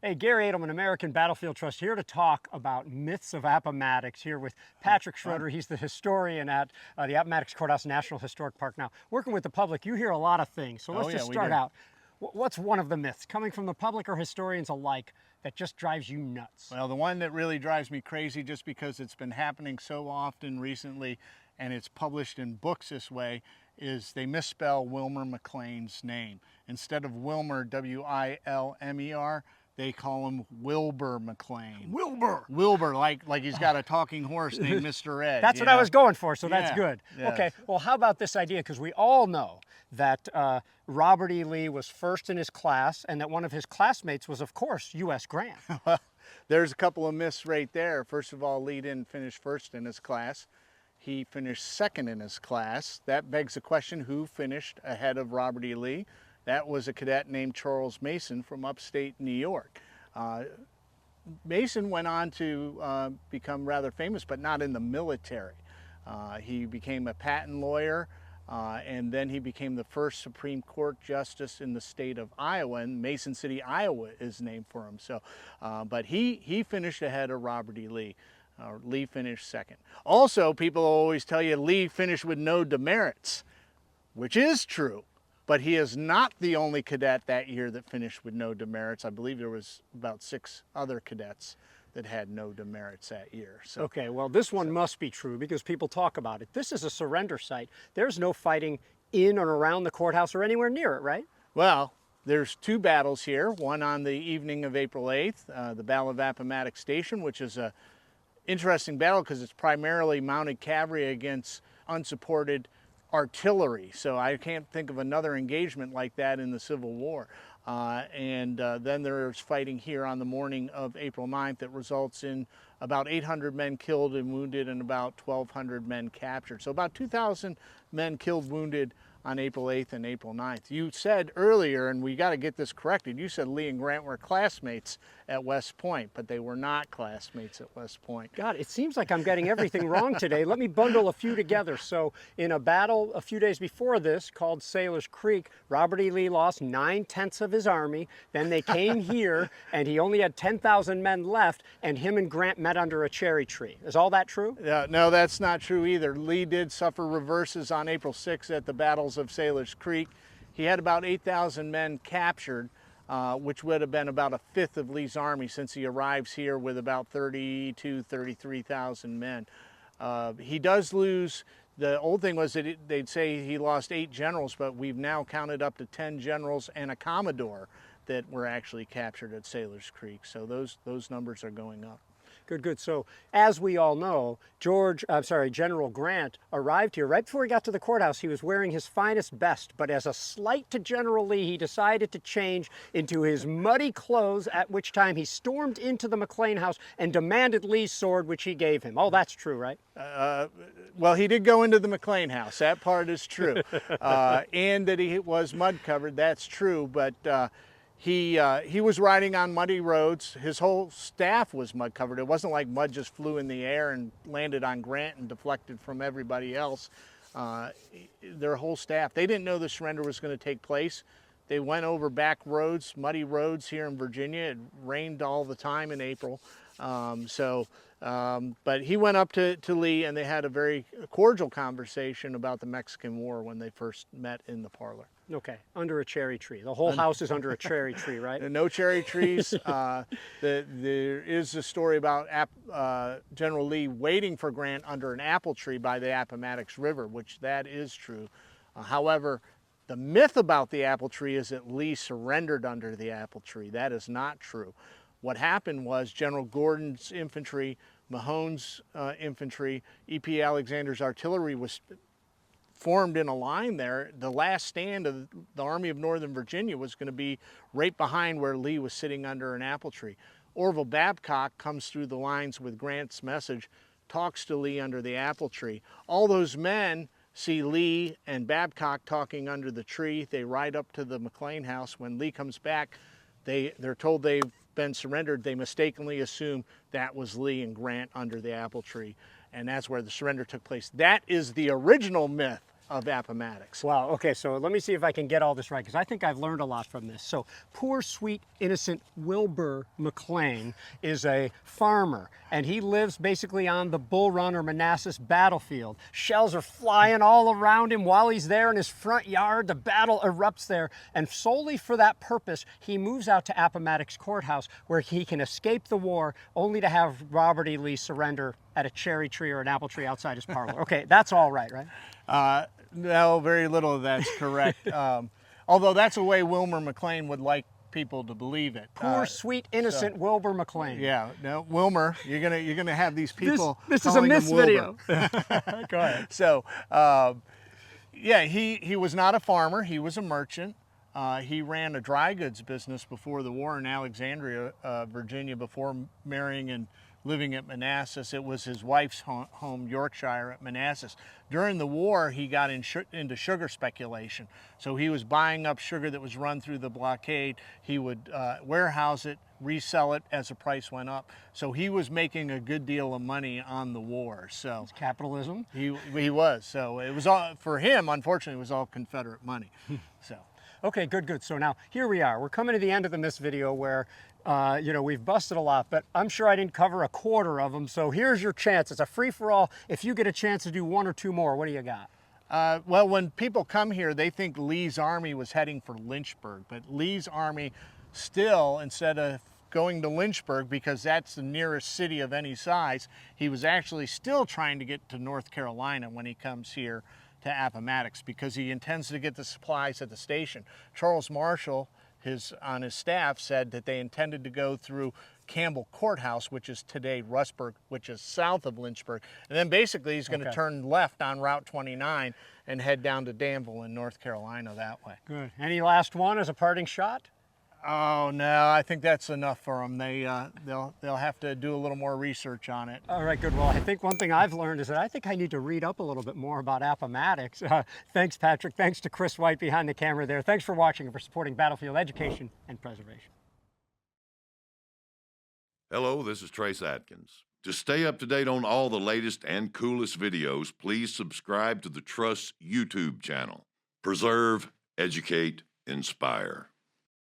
Hey, Gary Edelman, American Battlefield Trust, here to talk about myths of Appomattox, here with Patrick Schroader. He's the historian at the Appomattox Court House National Historic Park. Now, working with the public, you hear a lot of things, so let's just start out. What's one of the myths, coming from the public or historians alike, that just drives you nuts? Well, the one that really drives me crazy, just because it's been happening so often recently and it's published in books this way, is they misspell Wilmer McLean's name. Instead of Wilmer, W-I-L-M-E-R, they call him Wilbur McLean. Wilbur! Wilbur, like he's got a talking horse named Mr. Ed. That's what I was going for, so that's Yeah, good. yes. Okay, well, how about this idea? Because we all know that Robert E. Lee was first in his class, and that one of his classmates was, of course, U.S. Grant. There's a couple of myths right there. First of all, Lee didn't finish first in his class. He finished second in his class. That begs the question, who finished ahead of Robert E. Lee? That was a cadet named Charles Mason from upstate New York. Mason went on to become rather famous, but not in the military. He became a patent lawyer, and then he became the first Supreme Court justice in the state of Iowa, and Mason City, Iowa is named for him. So, but he finished ahead of Robert E. Lee. Lee finished second. Also, people always tell you Lee finished with no demerits, which is true. But he is not the only cadet that year that finished with no demerits. I believe there was about 6 other cadets that had no demerits that year. So, Okay, well, this one must be true because people talk about it. This is a surrender site. There's no fighting in or around the courthouse or anywhere near it, right? well, there's 2 battles here. One on the evening of April 8th, the Battle of Appomattox Station, which is a interesting battle because it's primarily mounted cavalry against unsupported artillery. So I can't think of another engagement like that in the Civil War. Then there's fighting here on the morning of April 9th that results in about 800 men killed and wounded and about 1,200 men captured. So about 2,000 men killed, wounded on April 8th and April 9th. You said earlier, and we got to get this corrected, you said Lee and Grant were classmates at West Point, but they were not classmates at West Point. God, it seems like I'm getting everything wrong today. Let me bundle a few together. So in a battle a few days before this called Sailor's Creek, Robert E. Lee lost 9/10 of his army. Then they came here and he only had 10,000 men left, and him and Grant met under a cherry tree. Is all that true? No, that's not true either. Lee did suffer reverses on April 6th at the battles of Sailor's Creek. He had about 8,000 men captured, which would have been about a fifth of Lee's army, since he arrives here with about 33,000 men. He does lose. The old thing was that they'd say he lost 8 generals, but we've now counted up to 10 generals and a commodore that were actually captured at Sailor's Creek. So those numbers are going up. Good, good. So as we all know, General Grant arrived here right before he got to the courthouse. He was wearing his finest best, but as a slight to General Lee, he decided to change into his muddy clothes, at which time he stormed into the McLean house and demanded Lee's sword, which he gave him. Oh, that's true, right? Well, he did go into the McLean house. That part is true. And that he was mud covered, that's true. But he was riding on muddy roads. His whole staff was mud covered. It wasn't like mud just flew in the air and landed on Grant and deflected from everybody else. Their whole staff, they didn't know the surrender was going to take place. They went over back roads, muddy roads here in Virginia. It rained all the time in April. But he went up to Lee, and they had a very cordial conversation about the Mexican War when they first met in the parlor. Okay, under a cherry tree. The whole house is under a cherry tree, right? No cherry trees. There is a story about General Lee waiting for Grant under an apple tree by the Appomattox River, which that is true. However, the myth about the apple tree is that Lee surrendered under the apple tree. That is not true. What happened was General Gordon's infantry, Mahone's infantry, E.P. Alexander's artillery was formed in a line there. The last stand of the Army of Northern Virginia was going to be right behind where Lee was sitting under an apple tree. Orville Babcock comes through the lines with Grant's message, talks to Lee under the apple tree. All those men see Lee and Babcock talking under the tree. They ride up to the McLean house. When Lee comes back, they're told they've been surrendered. They mistakenly assume that was Lee and Grant under the apple tree, and that's where the surrender took place. That is the original myth of Appomattox. Wow, okay, so let me see if I can get all this right, because I think I've learned a lot from this. So, poor, sweet, innocent Wilbur McLean is a farmer, and he lives basically on the Bull Run or Manassas battlefield. Shells are flying all around him while he's there in his front yard. The battle erupts there, and solely for that purpose, he moves out to Appomattox Court House, where he can escape the war, only to have Robert E. Lee surrender at a cherry tree or an apple tree outside his parlor. Okay, that's all right, right? No, very little of that's correct. Although that's the way Wilmer McLean would like people to believe it. Poor, sweet, innocent Wilbur McLean. Yeah, no, Wilmer, you're gonna have these people. This is a calling him miss Wilbur. video. Go ahead. So, yeah, he was not a farmer. He was a merchant. He ran a dry goods business before the war in Alexandria, Virginia, before marrying and living at Manassas. It was his wife's home, Yorkshire, at Manassas. During the war, he got into sugar speculation. So he was buying up sugar that was run through the blockade. He would warehouse it, resell it as the price went up. So he was making a good deal of money on the war. So It's capitalism. he was. So it was all, for him, unfortunately, it was all Confederate money. So. Okay, good. So now here we are. We're coming to the end of the Miss video where, you know, we've busted a lot, but I'm sure I didn't cover a quarter of them. So here's your chance. It's a free-for-all. If you get a chance to do one or two more, what do you got? Well, when people come here, they think Lee's army was heading for Lynchburg, but Lee's army still, instead of going to Lynchburg, because that's the nearest city of any size, he was actually still trying to get to North Carolina when he comes here to Appomattox, because he intends to get the supplies at the station. Charles Marshall, on his staff, said that they intended to go through Campbell Courthouse, which is today Rustburg, which is south of Lynchburg, and then basically he's going to turn left on Route 29 and head down to Danville in North Carolina that way. Good. Any last one as a parting shot? Oh no, I think that's enough for them. They'll have to do a little more research on it. All right, good. Well, I think one thing I've learned is that I think I need to read up a little bit more about Appomattox. Thanks, Patrick. Thanks to Chris White behind the camera there. Thanks for watching and for supporting battlefield education and preservation. Hello, this is Trace Atkins. To stay up to date on all the latest and coolest videos, please subscribe to the Trust YouTube channel. Preserve, educate, inspire.